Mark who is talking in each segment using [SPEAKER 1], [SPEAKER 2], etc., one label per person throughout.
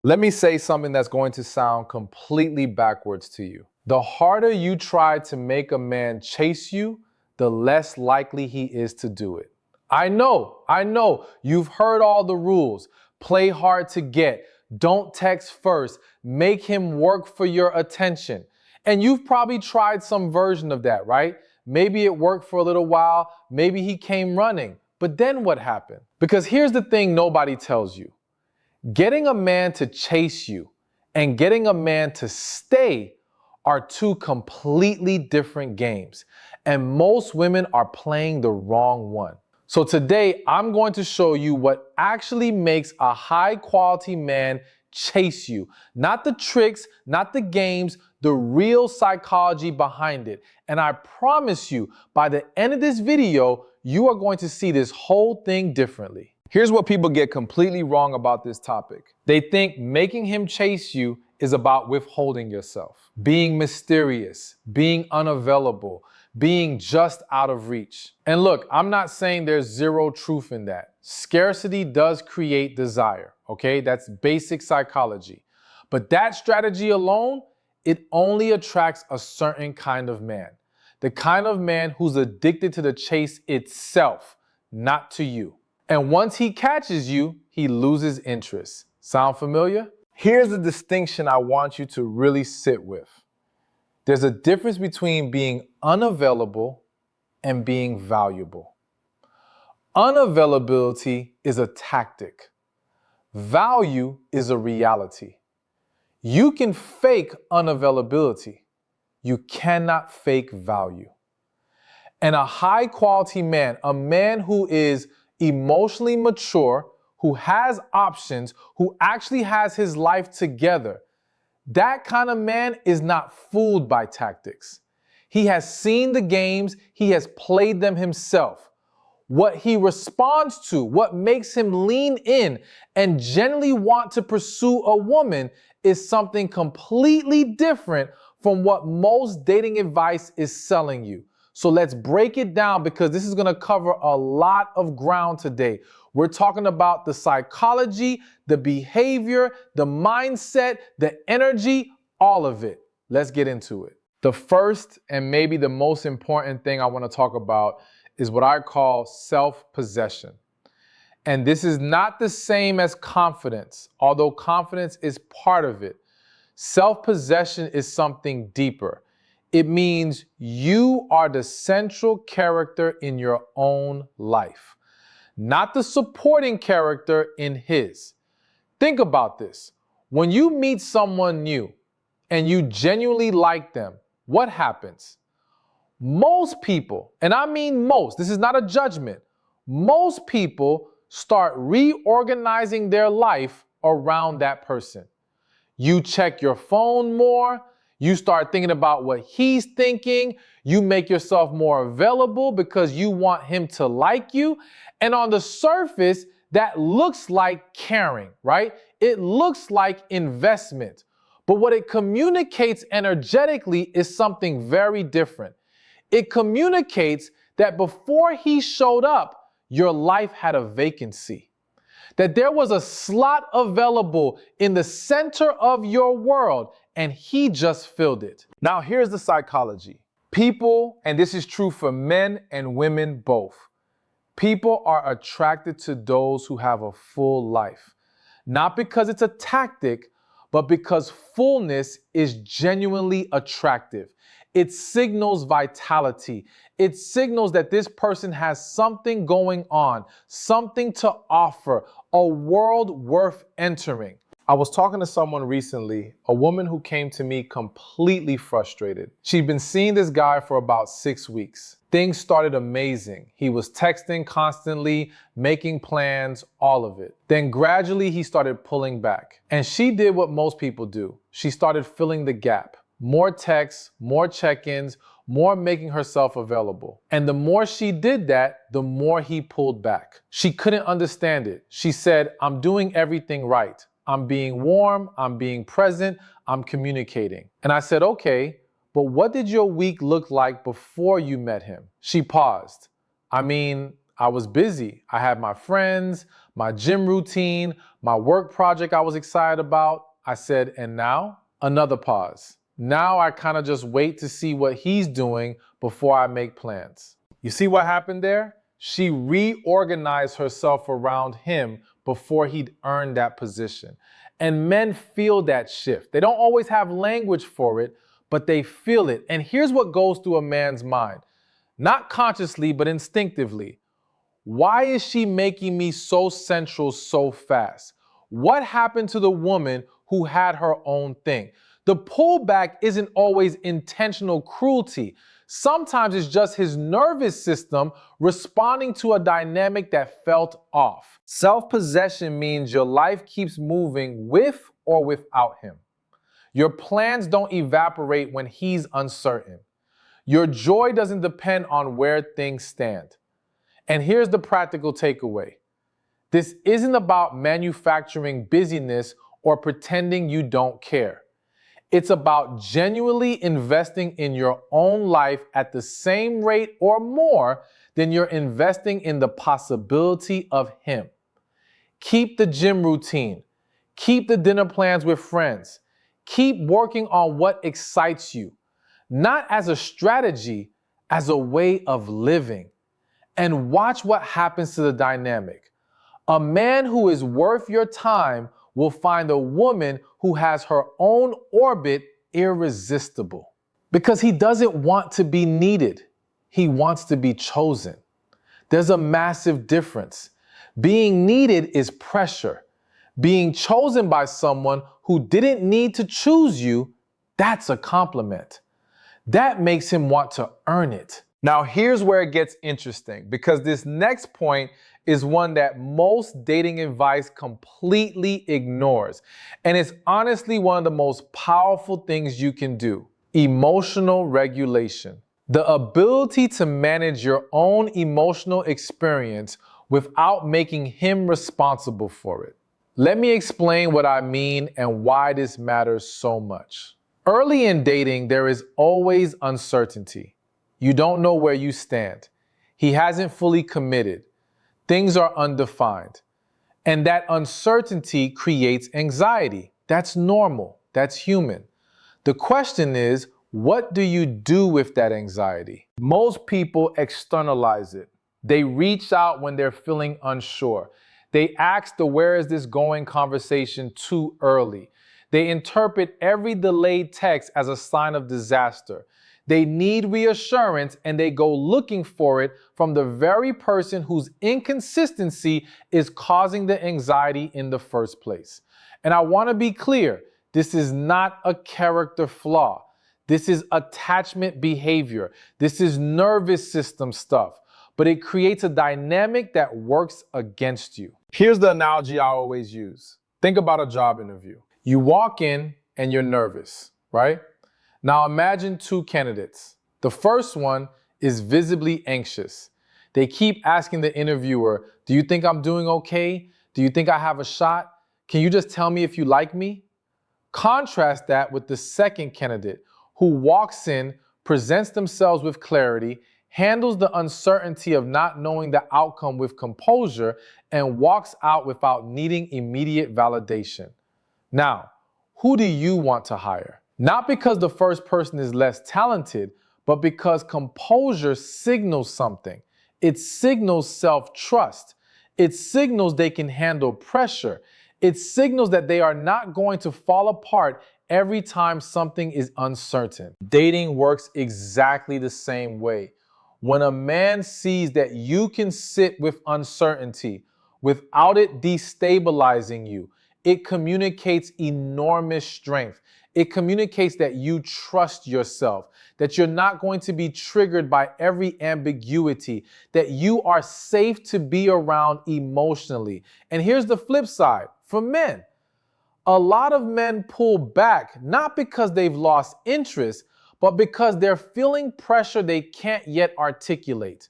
[SPEAKER 1] Let me say something that's going to sound completely backwards to you. The harder you try to make a man chase you, the less likely he is to do it. I know, you've heard all the rules. Play hard to get, don't text first, make him work for your attention. And you've probably tried some version of that, right? Maybe it worked for a little while, maybe he came running. But then what happened? Because here's the thing nobody tells you. Getting a man to chase you and getting a man to stay are two completely different games. And most women are playing the wrong one. So today, I'm going to show you what actually makes a high quality man chase you. Not the tricks, not the games, the real psychology behind it. And I promise you, by the end of this video, you are going to see this whole thing differently. Here's what people get completely wrong about this topic. They think making him chase you is about withholding yourself, being mysterious, being unavailable, being just out of reach. And look, I'm not saying there's zero truth in that. Scarcity does create desire, okay? That's basic psychology. But that strategy alone, it only attracts a certain kind of man. The kind of man who's addicted to the chase itself, not to you. And once he catches you, he loses interest. Sound familiar? Here's the distinction I want you to really sit with. There's a difference between being unavailable and being valuable. Unavailability is a tactic. Value is a reality. You can fake unavailability. You cannot fake value. And a high quality man, a man who is emotionally mature, who has options, who actually has his life together, that kind of man is not fooled by tactics. He has seen the games, he has played them himself. What he responds to, what makes him lean in and genuinely want to pursue a woman is something completely different from what most dating advice is selling you. So let's break it down because this is going to cover a lot of ground today. We're talking about the psychology, the behavior, the mindset, the energy, all of it. Let's get into it. The first and maybe the most important thing I want to talk about is what I call self-possession. And this is not the same as confidence, although confidence is part of it. Self-possession is something deeper. It means you are the central character in your own life, not the supporting character in his. Think about this. When you meet someone new and you genuinely like them, what happens? Most people, and I mean most, this is not a judgment, most people start reorganizing their life around that person. You check your phone more. You start thinking about what he's thinking. You make yourself more available because you want him to like you. And on the surface, that looks like caring, right? It looks like investment. But what it communicates energetically is something very different. It communicates that before he showed up, your life had a vacancy. That there was a slot available in the center of your world and he just filled it. Now here's the psychology. People, and this is true for men and women both, people are attracted to those who have a full life. Not because it's a tactic, but because fullness is genuinely attractive. It signals vitality. It signals that this person has something going on, something to offer, a world worth entering. I was talking to someone recently, a woman who came to me completely frustrated. She'd been seeing this guy for about 6 weeks. Things started amazing. He was texting constantly, making plans, all of it. Then gradually he started pulling back. And she did what most people do. She started filling the gap. More texts, more check-ins, more making herself available. And the more she did that, the more he pulled back. She couldn't understand it. She said, I'm doing everything right. I'm being warm, I'm being present, I'm communicating. And I said, okay, but what did your week look like before you met him? She paused. I mean, I was busy. I had my friends, my gym routine, my work project I was excited about. I said, and now? Another pause. Now I kind of just wait to see what he's doing before I make plans. You see what happened there? She reorganized herself around him before he'd earned that position. And men feel that shift. They don't always have language for it, but they feel it. And here's what goes through a man's mind. Not consciously, but instinctively. Why is she making me so central so fast? What happened to the woman who had her own thing? The pullback isn't always intentional cruelty. Sometimes it's just his nervous system responding to a dynamic that felt off. Self-possession means your life keeps moving with or without him. Your plans don't evaporate when he's uncertain. Your joy doesn't depend on where things stand. And here's the practical takeaway. This isn't about manufacturing busyness or pretending you don't care. It's about genuinely investing in your own life at the same rate or more than you're investing in the possibility of him. Keep the gym routine. Keep the dinner plans with friends. Keep working on what excites you, not as a strategy, as a way of living. And watch what happens to the dynamic. A man who is worth your time will find a woman who has her own orbit irresistible. Because he doesn't want to be needed. He wants to be chosen. There's a massive difference. Being needed is pressure. Being chosen by someone who didn't need to choose you, that's a compliment. That makes him want to earn it. Now, here's where it gets interesting, because this next point is one that most dating advice completely ignores. And it's honestly one of the most powerful things you can do. Emotional regulation. The ability to manage your own emotional experience without making him responsible for it. Let me explain what I mean and why this matters so much. Early in dating, there is always uncertainty. You don't know where you stand. He hasn't fully committed. Things are undefined. And that uncertainty creates anxiety. That's normal. That's human. The question is, what do you do with that anxiety? Most people externalize it. They reach out when they're feeling unsure. They ask the "where is this going" conversation too early. They interpret every delayed text as a sign of disaster. They need reassurance and they go looking for it from the very person whose inconsistency is causing the anxiety in the first place. And I want to be clear, this is not a character flaw. This is attachment behavior. This is nervous system stuff. But it creates a dynamic that works against you. Here's the analogy I always use. Think about a job interview. You walk in and you're nervous, right? Now imagine two candidates. The first one is visibly anxious. They keep asking the interviewer, "Do you think I'm doing okay? Do you think I have a shot? Can you just tell me if you like me?" Contrast that with the second candidate who walks in, presents themselves with clarity, handles the uncertainty of not knowing the outcome with composure, and walks out without needing immediate validation. Now, who do you want to hire? Not because the first person is less talented, but because composure signals something. It signals self-trust. It signals they can handle pressure. It signals that they are not going to fall apart every time something is uncertain. Dating works exactly the same way. When a man sees that you can sit with uncertainty without it destabilizing you, it communicates enormous strength. It communicates that you trust yourself, that you're not going to be triggered by every ambiguity, that you are safe to be around emotionally. And here's the flip side for men. A lot of men pull back not because they've lost interest, but because they're feeling pressure they can't yet articulate.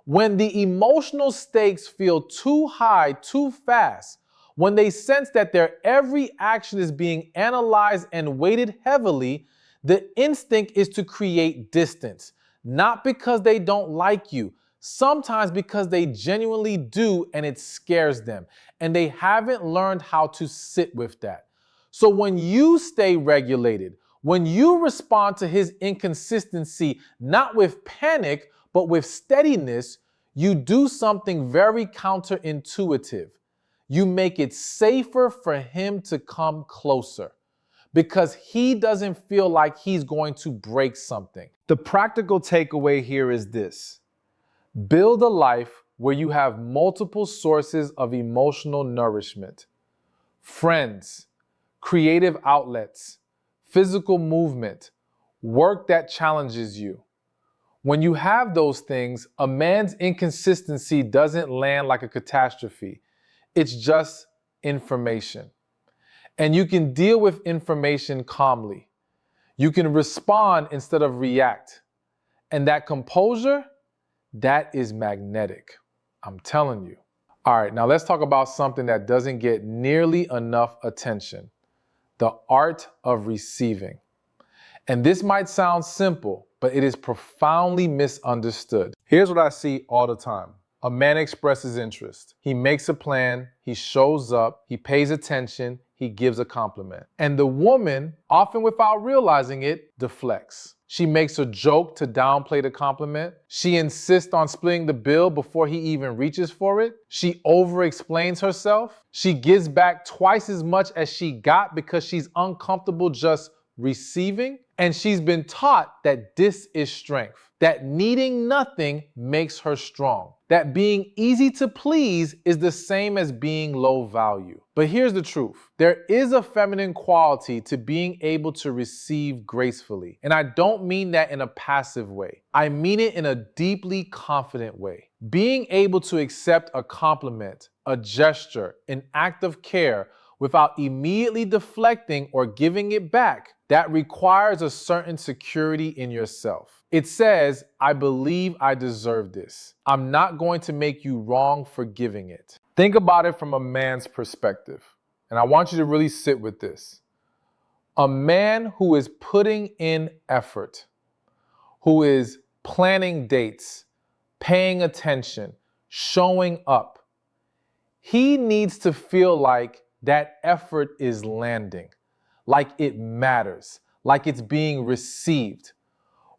[SPEAKER 1] When the emotional stakes feel too high too fast, when they sense that their every action is being analyzed and weighted heavily, the instinct is to create distance. Not because they don't like you, Sometimes because they genuinely do and it scares them, and they haven't learned how to sit with that. So when you stay regulated, when you respond to his inconsistency, not with panic, but with steadiness, you do something very counterintuitive. You make it safer for him to come closer because he doesn't feel like he's going to break something. The practical takeaway here is this: build a life where you have multiple sources of emotional nourishment. Friends, creative outlets, physical movement, work that challenges you. When you have those things, a man's inconsistency doesn't land like a catastrophe. It's just information. And you can deal with information calmly. You can respond instead of react. And that composure, that is magnetic. I'm telling you. All right, now let's talk about something that doesn't get nearly enough attention: the art of receiving. And this might sound simple, but it is profoundly misunderstood. Here's what I see all the time. A man expresses interest. He makes a plan, he shows up, he pays attention, he gives a compliment. And the woman, often without realizing it, deflects. She makes a joke to downplay the compliment. She insists on splitting the bill before he even reaches for it. She over-explains herself. She gives back twice as much as she got because she's uncomfortable just receiving. And she's been taught that this is strength, that needing nothing makes her strong, that being easy to please is the same as being low value. But here's the truth. There is a feminine quality to being able to receive gracefully. And I don't mean that in a passive way. I mean it in a deeply confident way. Being able to accept a compliment, a gesture, an act of care without immediately deflecting or giving it back, that requires a certain security in yourself. It says, I believe I deserve this. I'm not going to make you wrong for giving it. Think about it from a man's perspective. And I want you to really sit with this. A man who is putting in effort, who is planning dates, paying attention, showing up, he needs to feel like that effort is landing, like it matters, like it's being received.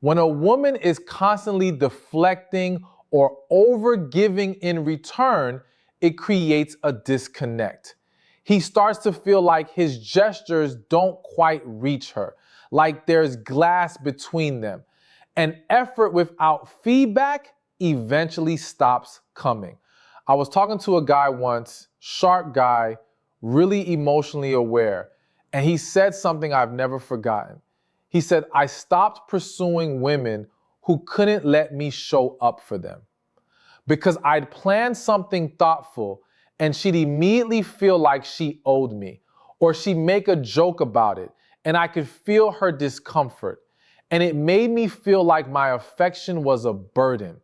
[SPEAKER 1] When a woman is constantly deflecting or over-giving in return, it creates a disconnect. He starts to feel like his gestures don't quite reach her, like there's glass between them. And effort without feedback eventually stops coming. I was talking to a guy once, sharp guy, really emotionally aware, and he said something I've never forgotten. He said, I stopped pursuing women who couldn't let me show up for them because I'd planned something thoughtful and she'd immediately feel like she owed me, or she'd make a joke about it and I could feel her discomfort, and it made me feel like my affection was a burden.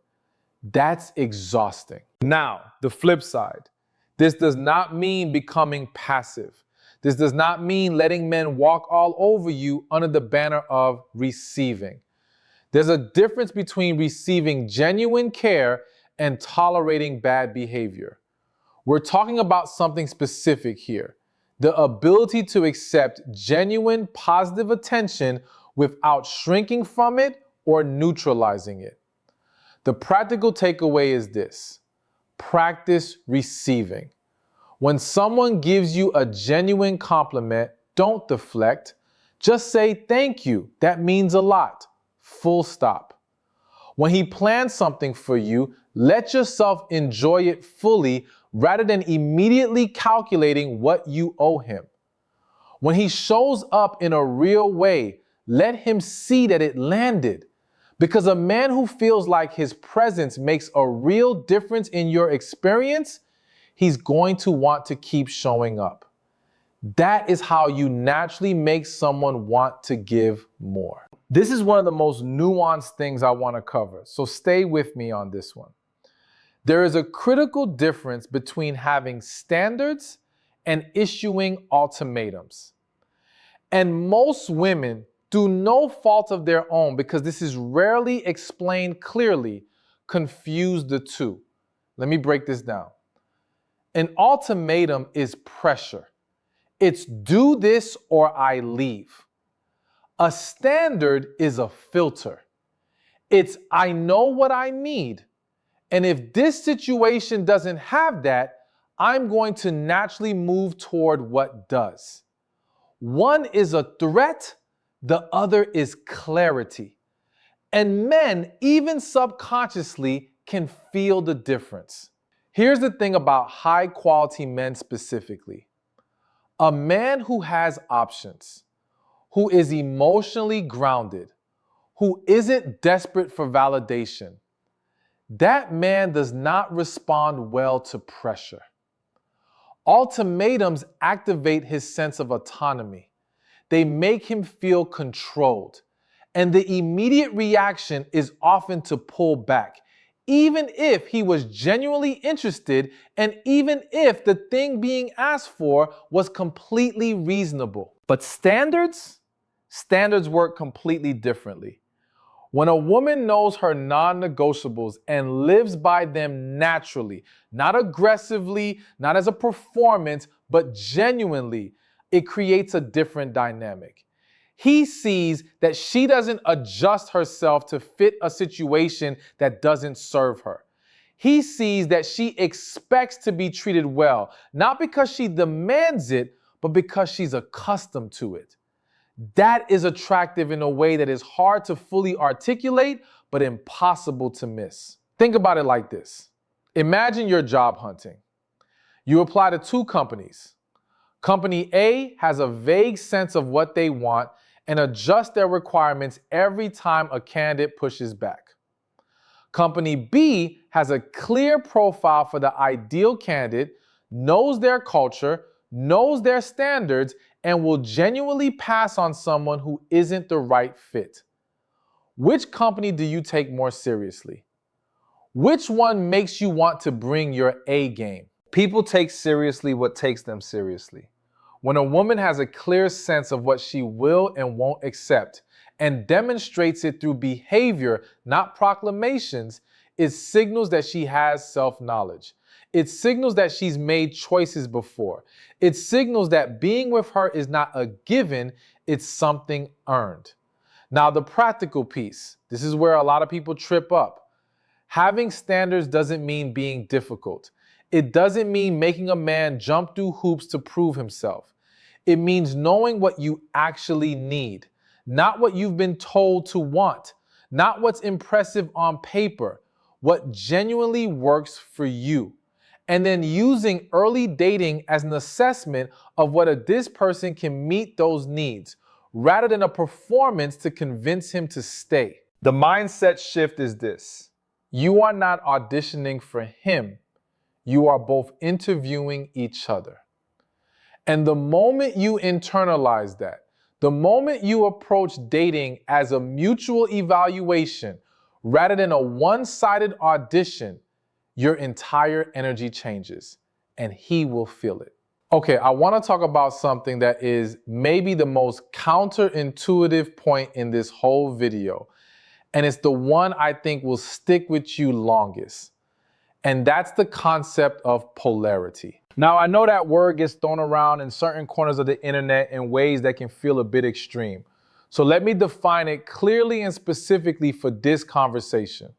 [SPEAKER 1] That's exhausting. Now, the flip side. This does not mean becoming passive. This does not mean letting men walk all over you under the banner of receiving. There's a difference between receiving genuine care and tolerating bad behavior. We're talking about something specific here: the ability to accept genuine positive attention without shrinking from it or neutralizing it. The practical takeaway is this: practice receiving. When someone gives you a genuine compliment, don't deflect. Just say thank you. That means a lot. Full stop. When he plans something for you, let yourself enjoy it fully rather than immediately calculating what you owe him. When he shows up in a real way, let him see that it landed. Because a man who feels like his presence makes a real difference in your experience, he's going to want to keep showing up. That is how you naturally make someone want to give more. This is one of the most nuanced things I want to cover, so stay with me on this one. There is a critical difference between having standards and issuing ultimatums. And most women, through no fault of their own, because this is rarely explained clearly, confuse the two. Let me break this down. An ultimatum is pressure. It's do this or I leave. A standard is a filter. It's I know what I need. And if this situation doesn't have that, I'm going to naturally move toward what does. One is a threat, the other is clarity. And men, even subconsciously, can feel the difference. Here's the thing about high quality men specifically. A man who has options, who is emotionally grounded, who isn't desperate for validation, that man does not respond well to pressure. Ultimatums activate his sense of autonomy. They make him feel controlled. And the immediate reaction is often to pull back, even if he was genuinely interested and even if the thing being asked for was completely reasonable. But standards work completely differently. When a woman knows her non-negotiables and lives by them naturally, not aggressively, not as a performance, but genuinely, it creates a different dynamic. He sees that she doesn't adjust herself to fit a situation that doesn't serve her. He sees that she expects to be treated well, not because she demands it, but because she's accustomed to it. That is attractive in a way that is hard to fully articulate, but impossible to miss. Think about it like this. Imagine you're job hunting. You apply to 2 companies. Company A has a vague sense of what they want and adjusts their requirements every time a candidate pushes back. Company B has a clear profile for the ideal candidate, knows their culture, knows their standards, and will genuinely pass on someone who isn't the right fit. Which company do you take more seriously? Which one makes you want to bring your A game? People take seriously what takes them seriously. When a woman has a clear sense of what she will and won't accept and demonstrates it through behavior, not proclamations, it signals that she has self-knowledge. It signals that she's made choices before. It signals that being with her is not a given, it's something earned. Now, the practical piece, this is where a lot of people trip up. Having standards doesn't mean being difficult. It doesn't mean making a man jump through hoops to prove himself. It means knowing what you actually need, not what you've been told to want, not what's impressive on paper, what genuinely works for you. And then using early dating as an assessment of whether this person can meet those needs, rather than a performance to convince him to stay. The mindset shift is this. You are not auditioning for him. You are both interviewing each other. And the moment you internalize that, the moment you approach dating as a mutual evaluation rather than a one-sided audition, your entire energy changes and he will feel it. Okay, I want to talk about something that is maybe the most counterintuitive point in this whole video. And it's the one I think will stick with you longest. And that's the concept of polarity. Now, I know that word gets thrown around in certain corners of the internet in ways that can feel a bit extreme. So let me define it clearly and specifically for this conversation.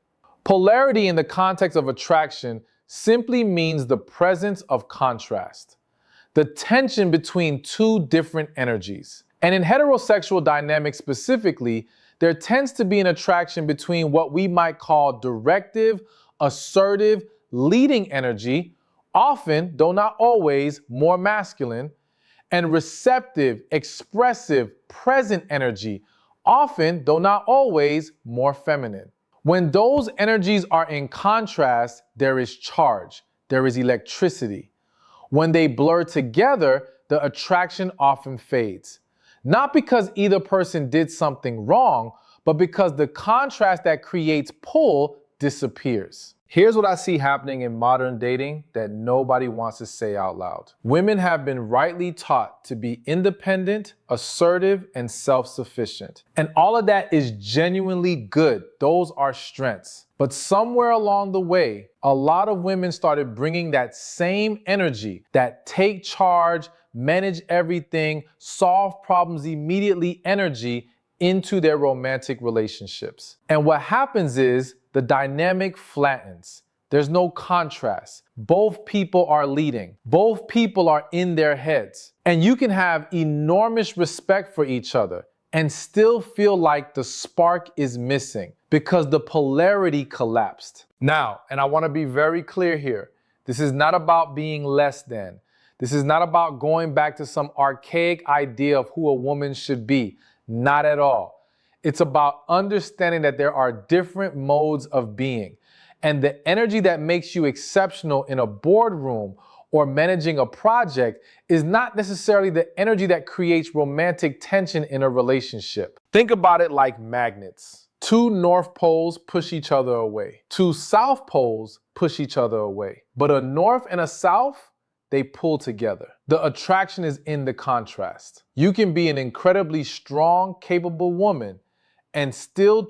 [SPEAKER 1] Polarity in the context of attraction simply means the presence of contrast, the tension between 2 different energies. And in heterosexual dynamics specifically, there tends to be an attraction between what we might call directive, assertive, leading energy, often, though not always, more masculine, and receptive, expressive, present energy, often, though not always, more feminine. When those energies are in contrast, there is charge, there is electricity. When they blur together, the attraction often fades. Not because either person did something wrong, but because the contrast that creates pull disappears. Here's what I see happening in modern dating that nobody wants to say out loud. Women have been rightly taught to be independent, assertive, and self-sufficient. And all of that is genuinely good. Those are strengths. But somewhere along the way, a lot of women started bringing that same energy, that take charge, manage everything, solve problems immediately energy into their romantic relationships. And what happens is the dynamic flattens. There's no contrast. Both people are leading. Both people are in their heads. And you can have enormous respect for each other and still feel like the spark is missing because the polarity collapsed. Now, and I want to be very clear here, this is not about being less than. This is not about going back to some archaic idea of who a woman should be. Not at all. It's about understanding that there are different modes of being. And the energy that makes you exceptional in a boardroom or managing a project is not necessarily the energy that creates romantic tension in a relationship. Think about it like magnets. Two north poles push each other away. Two south poles push each other away. But a north and a south, they pull together. The attraction is in the contrast. You can be an incredibly strong, capable woman and still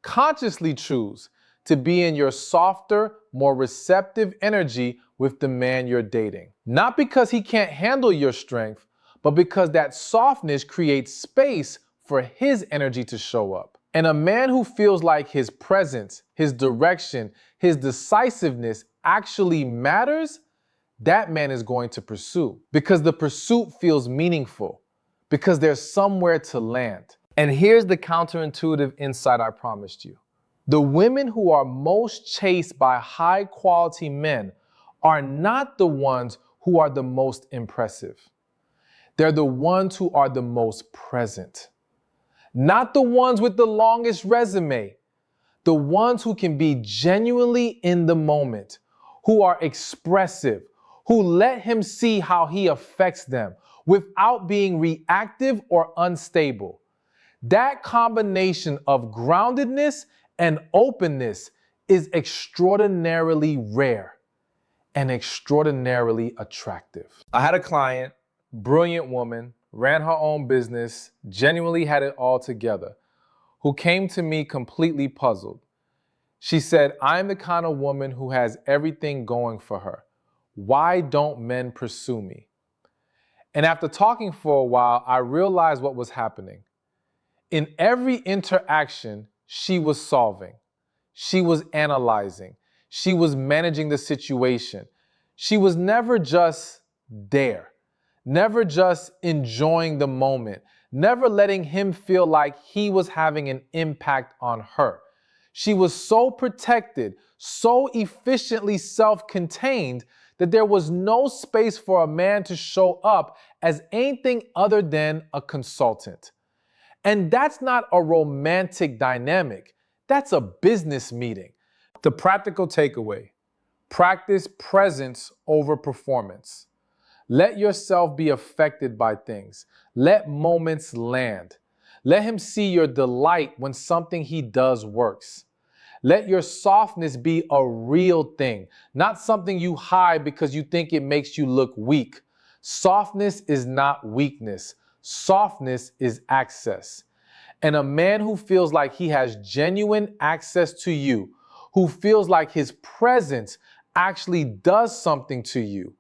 [SPEAKER 1] consciously choose to be in your softer, more receptive energy with the man you're dating. Not because he can't handle your strength, but because that softness creates space for his energy to show up. And a man who feels like his presence, his direction, his decisiveness actually matters, that man is going to pursue because the pursuit feels meaningful, because there's somewhere to land. And here's the counterintuitive insight I promised you. The women who are most chased by high quality men are not the ones who are the most impressive. They're the ones who are the most present. Not the ones with the longest resume. The ones who can be genuinely in the moment, who are expressive, who let him see how he affects them without being reactive or unstable. That combination of groundedness and openness is extraordinarily rare and extraordinarily attractive. I had a client, brilliant woman, ran her own business, genuinely had it all together, who came to me completely puzzled. She said, "I'm the kind of woman who has everything going for her. Why don't men pursue me?" And after talking for a while, I realized what was happening. In every interaction, she was solving. She was analyzing. She was managing the situation. She was never just there, never just enjoying the moment, never letting him feel like he was having an impact on her. She was so protected, so efficiently self-contained that there was no space for a man to show up as anything other than a consultant. And that's not a romantic dynamic. That's a business meeting. The practical takeaway: practice presence over performance. Let yourself be affected by things. Let moments land. Let him see your delight when something he does works. Let your softness be a real thing, not something you hide because you think it makes you look weak. Softness is not weakness. Softness is access. And a man who feels like he has genuine access to you, who feels like his presence actually does something to you,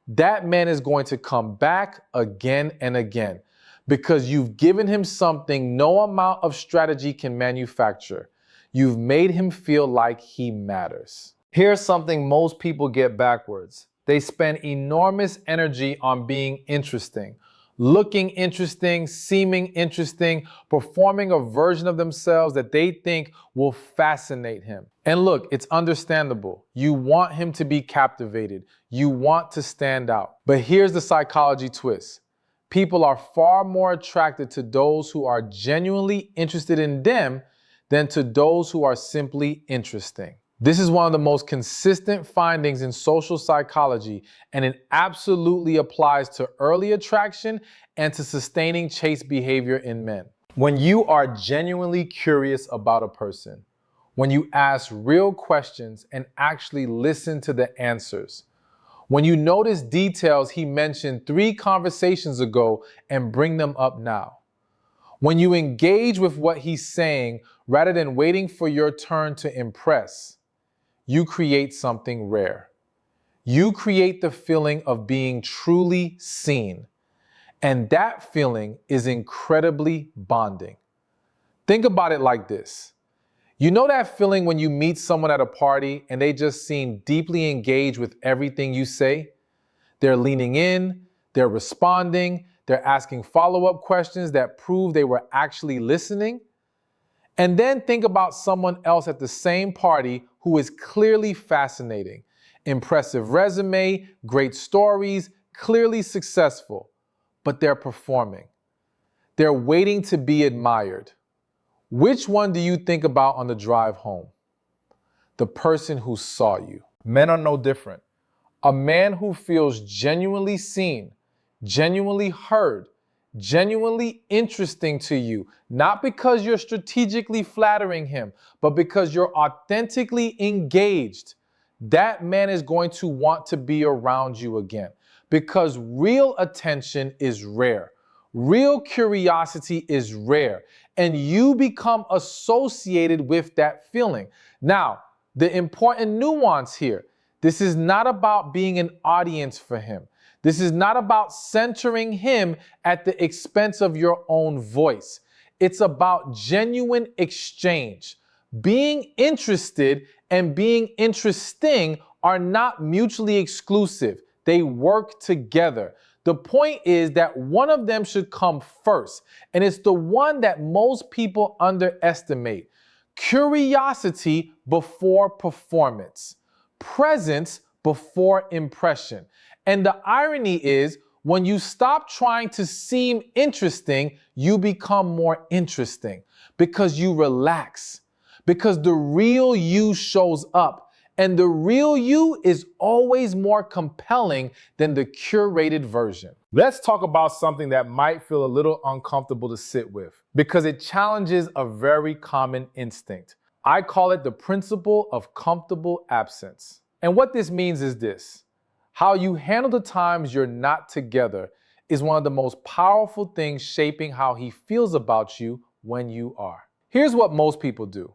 [SPEAKER 1] that man is going to come back again and again because you've given him something no amount of strategy can manufacture. You've made him feel like he matters. Here's something most people get backwards. They spend enormous energy on being interesting, looking interesting, seeming interesting, performing a version of themselves that they think will fascinate him. And look, it's understandable. You want him to be captivated. You want to stand out. But here's the psychology twist. People are far more attracted to those who are genuinely interested in them than to those who are simply interesting. This is one of the most consistent findings in social psychology, and it absolutely applies to early attraction and to sustaining chase behavior in men. When you are genuinely curious about a person, when you ask real questions and actually listen to the answers, when you notice details he mentioned 3 conversations ago and bring them up now, when you engage with what he's saying rather than waiting for your turn to impress, you create something rare. You create the feeling of being truly seen. And that feeling is incredibly bonding. Think about it like this. You know that feeling when you meet someone at a party and they just seem deeply engaged with everything you say? They're leaning in, they're responding, they're asking follow-up questions that prove they were actually listening. And then think about someone else at the same party who is clearly fascinating. Impressive resume, great stories, clearly successful, but they're performing. They're waiting to be admired. Which one do you think about on the drive home? The person who saw you. Men are no different. A man who feels genuinely seen, genuinely heard, genuinely interesting to you, not because you're strategically flattering him, but because you're authentically engaged, that man is going to want to be around you again, because real attention is rare. Real curiosity is rare, and you become associated with that feeling. Now, the important nuance here, this is not about being an audience for him. This is not about centering him at the expense of your own voice. It's about genuine exchange. Being interested and being interesting are not mutually exclusive. They work together. The point is that one of them should come first, and it's the one that most people underestimate. Curiosity before performance. Presence before impression. And the irony is, when you stop trying to seem interesting, you become more interesting because you relax, because the real you shows up. And the real you is always more compelling than the curated version. Let's talk about something that might feel a little uncomfortable to sit with because it challenges a very common instinct. I call it the principle of comfortable absence. And what this means is this: how you handle the times you're not together is one of the most powerful things shaping how he feels about you when you are. Here's what most people do.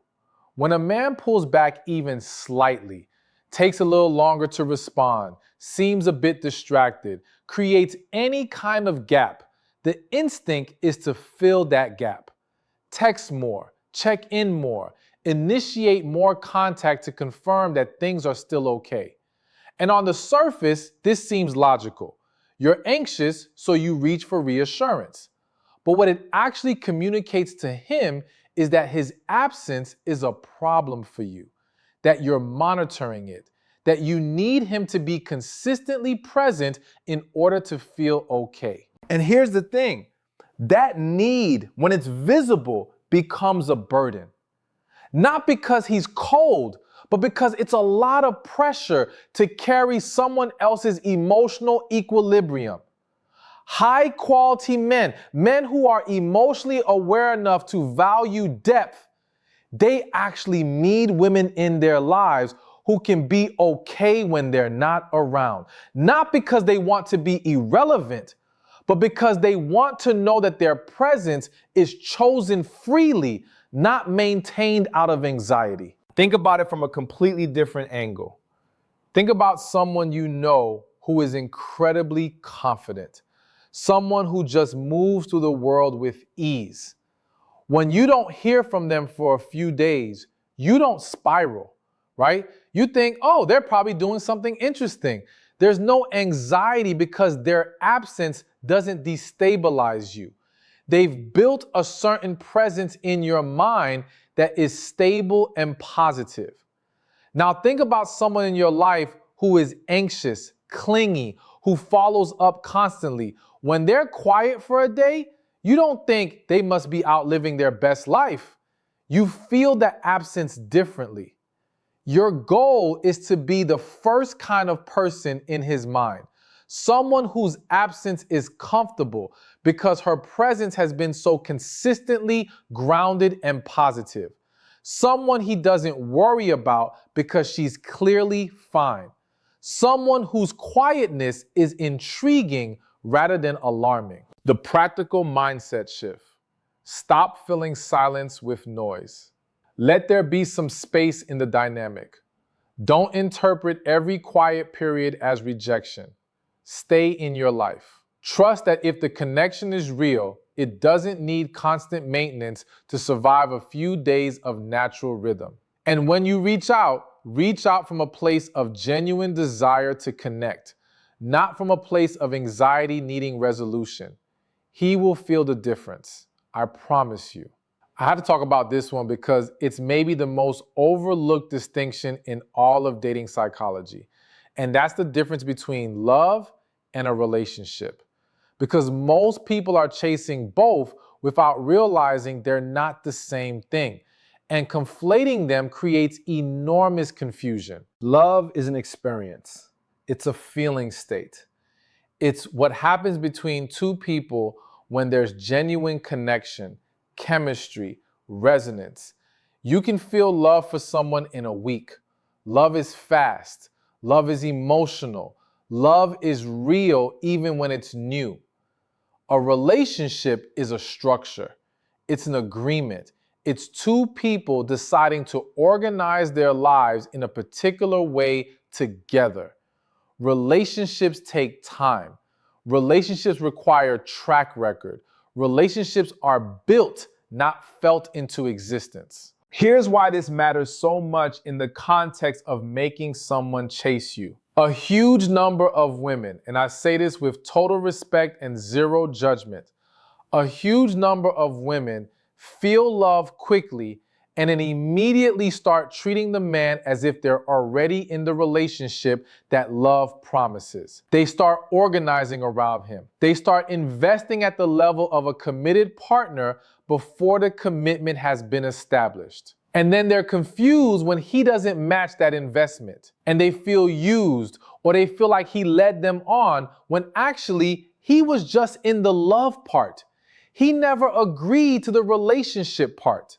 [SPEAKER 1] When a man pulls back even slightly, takes a little longer to respond, seems a bit distracted, creates any kind of gap, the instinct is to fill that gap. Text more, check in more, initiate more contact to confirm that things are still okay. And on the surface, this seems logical. You're anxious, so you reach for reassurance. But what it actually communicates to him is that his absence is a problem for you, that you're monitoring it, that you need him to be consistently present in order to feel okay. And here's the thing, that need, when it's visible, becomes a burden. Not because he's cold, but because it's a lot of pressure to carry someone else's emotional equilibrium. High quality men, men who are emotionally aware enough to value depth, they actually need women in their lives who can be okay when they're not around. Not because they want to be irrelevant, but because they want to know that their presence is chosen freely, not maintained out of anxiety. Think about it from a completely different angle. Think about someone you know who is incredibly confident. Someone who just moves through the world with ease. When you don't hear from them for a few days, you don't spiral, right? You think, oh, they're probably doing something interesting. There's no anxiety because their absence doesn't destabilize you. They've built a certain presence in your mind that is stable and positive. Now think about someone in your life who is anxious, clingy, who follows up constantly. When they're quiet for a day, you don't think they must be out living their best life. You feel that absence differently. Your goal is to be the first kind of person in his mind. Someone whose absence is comfortable because her presence has been so consistently grounded and positive. Someone he doesn't worry about because she's clearly fine. Someone whose quietness is intriguing rather than alarming. The practical mindset shift. Stop filling silence with noise. Let there be some space in the dynamic. Don't interpret every quiet period as rejection. Stay in your life. Trust that if the connection is real, it doesn't need constant maintenance to survive a few days of natural rhythm. And when you reach out from a place of genuine desire to connect, not from a place of anxiety needing resolution. He will feel the difference. I promise you. I had to talk about this one because it's maybe the most overlooked distinction in all of dating psychology. And that's the difference between love and a relationship. Because most people are chasing both without realizing they're not the same thing. And conflating them creates enormous confusion. Love is an experience. It's a feeling state. It's what happens between two people when there's genuine connection, chemistry, resonance. You can feel love for someone in a week. Love is fast. Love is emotional. Love is real even when it's new. A relationship is a structure. It's an agreement. It's two people deciding to organize their lives in a particular way together. Relationships take time. Relationships require track record. Relationships are built, not felt into existence. Here's why this matters so much in the context of making someone chase you. A huge number of women, and I say this with total respect and zero judgment, a huge number of women feel love quickly and then immediately start treating the man as if they're already in the relationship that love promises. They start organizing around him. They start investing at the level of a committed partner before the commitment has been established. And then they're confused when he doesn't match that investment. And they feel used, or they feel like he led them on when actually he was just in the love part. He never agreed to the relationship part.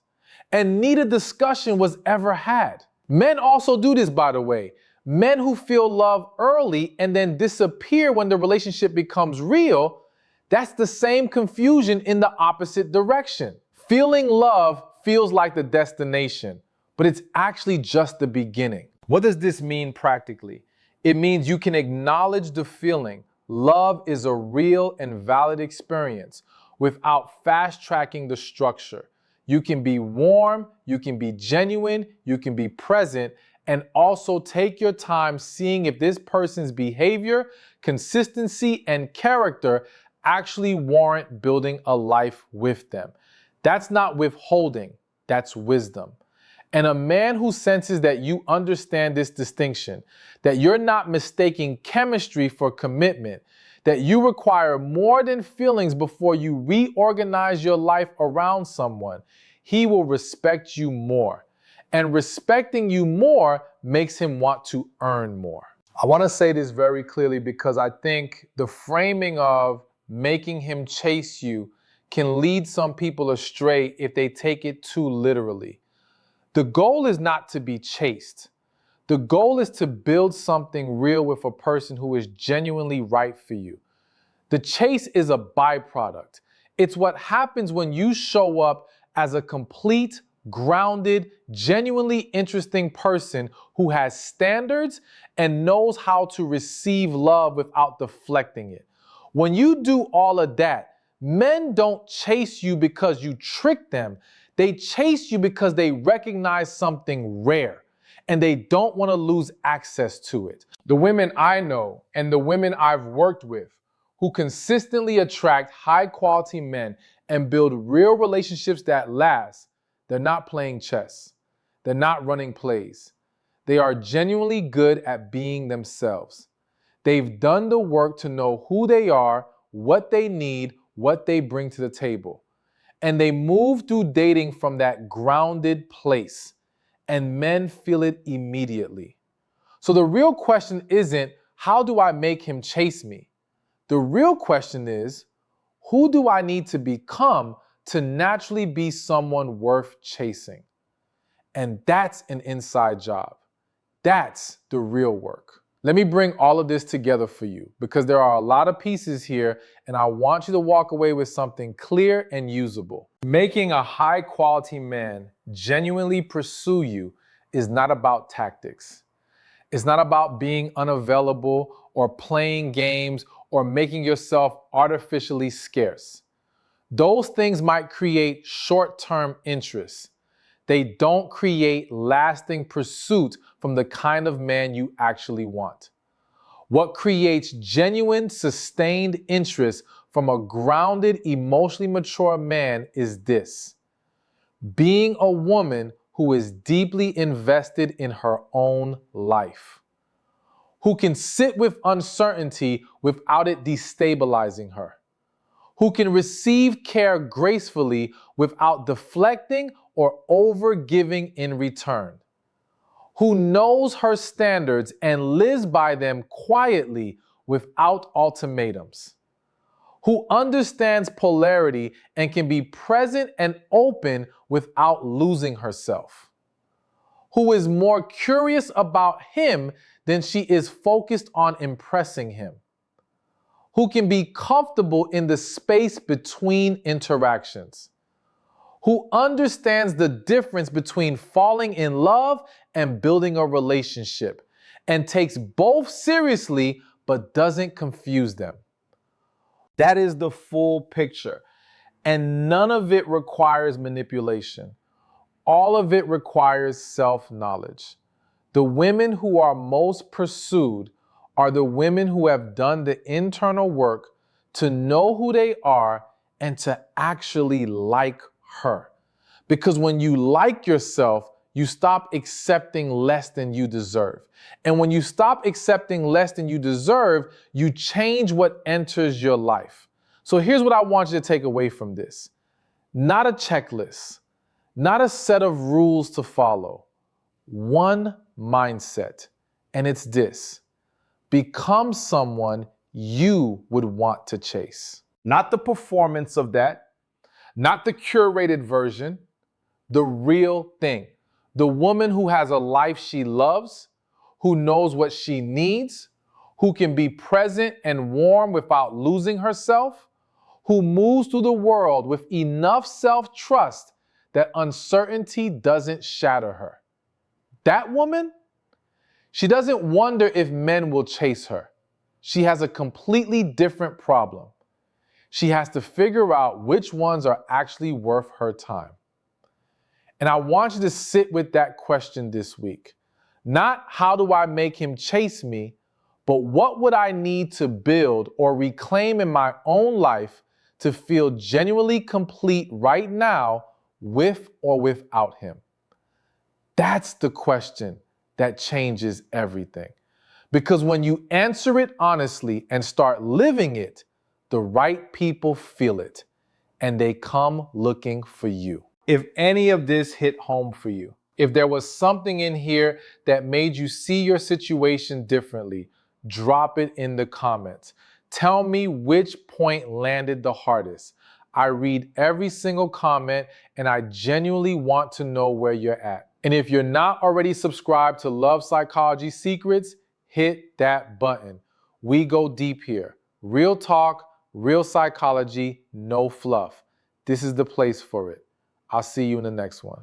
[SPEAKER 1] And neither discussion was ever had. Men also do this, by the way. Men who feel love early and then disappear when the relationship becomes real, that's the same confusion in the opposite direction. Feeling love feels like the destination, but it's actually just the beginning. What does this mean practically? It means you can acknowledge the feeling. Love is a real and valid experience without fast-tracking the structure. You can be warm, you can be genuine, you can be present, and also take your time seeing if this person's behavior, consistency, and character actually warrant building a life with them. That's not withholding, that's wisdom. And a man who senses that you understand this distinction, that you're not mistaking chemistry for commitment, that you require more than feelings before you reorganize your life around someone, he will respect you more. And respecting you more makes him want to earn more. I want to say this very clearly because I think the framing of making him chase you can lead some people astray if they take it too literally. The goal is not to be chased. The goal is to build something real with a person who is genuinely right for you. The chase is a byproduct. It's what happens when you show up as a complete, grounded, genuinely interesting person who has standards and knows how to receive love without deflecting it. When you do all of that, men don't chase you because you trick them. They chase you because they recognize something rare and they don't want to lose access to it. The women I know and the women I've worked with who consistently attract high quality men and build real relationships that last, they're not playing chess. They're not running plays. They are genuinely good at being themselves. They've done the work to know who they are, what they need, what they bring to the table. And they move through dating from that grounded place, and men feel it immediately. So the real question isn't, how do I make him chase me? The real question is, who do I need to become to naturally be someone worth chasing? And that's an inside job. That's the real work. Let me bring all of this together for you because there are a lot of pieces here and I want you to walk away with something clear and usable. Making a high quality man genuinely pursue you is not about tactics. It's not about being unavailable or playing games or making yourself artificially scarce. Those things might create short-term interest. They don't create lasting pursuit from the kind of man you actually want. What creates genuine, sustained interest from a grounded, emotionally mature man is this: being a woman who is deeply invested in her own life, who can sit with uncertainty without it destabilizing her, who can receive care gracefully without deflecting or over-giving in return, who knows her standards and lives by them quietly without ultimatums, who understands polarity and can be present and open without losing herself, who is more curious about him than she is focused on impressing him, who can be comfortable in the space between interactions, who understands the difference between falling in love and building a relationship, and takes both seriously but doesn't confuse them. That is the full picture, and none of it requires manipulation. All of it requires self-knowledge. The women who are most pursued are the women who have done the internal work to know who they are and to actually like her. Because when you like yourself, you stop accepting less than you deserve. And when you stop accepting less than you deserve, you change what enters your life. So here's what I want you to take away from this. Not a checklist, not a set of rules to follow. One mindset, and it's this: become someone you would want to chase. Not the performance of that, not the curated version, the real thing. The woman who has a life she loves, who knows what she needs, who can be present and warm without losing herself, who moves through the world with enough self-trust that uncertainty doesn't shatter her. That woman, she doesn't wonder if men will chase her. She has a completely different problem. She has to figure out which ones are actually worth her time. And I want you to sit with that question this week. Not how do I make him chase me, but what would I need to build or reclaim in my own life to feel genuinely complete right now with or without him? That's the question that changes everything. Because when you answer it honestly and start living it, the right people feel it and they come looking for you. If any of this hit home for you, if there was something in here that made you see your situation differently, drop it in the comments. Tell me which point landed the hardest. I read every single comment and I genuinely want to know where you're at. And if you're not already subscribed to Love Psychology Secrets, hit that button. We go deep here. Real talk, real psychology, no fluff. This is the place for it. I'll see you in the next one.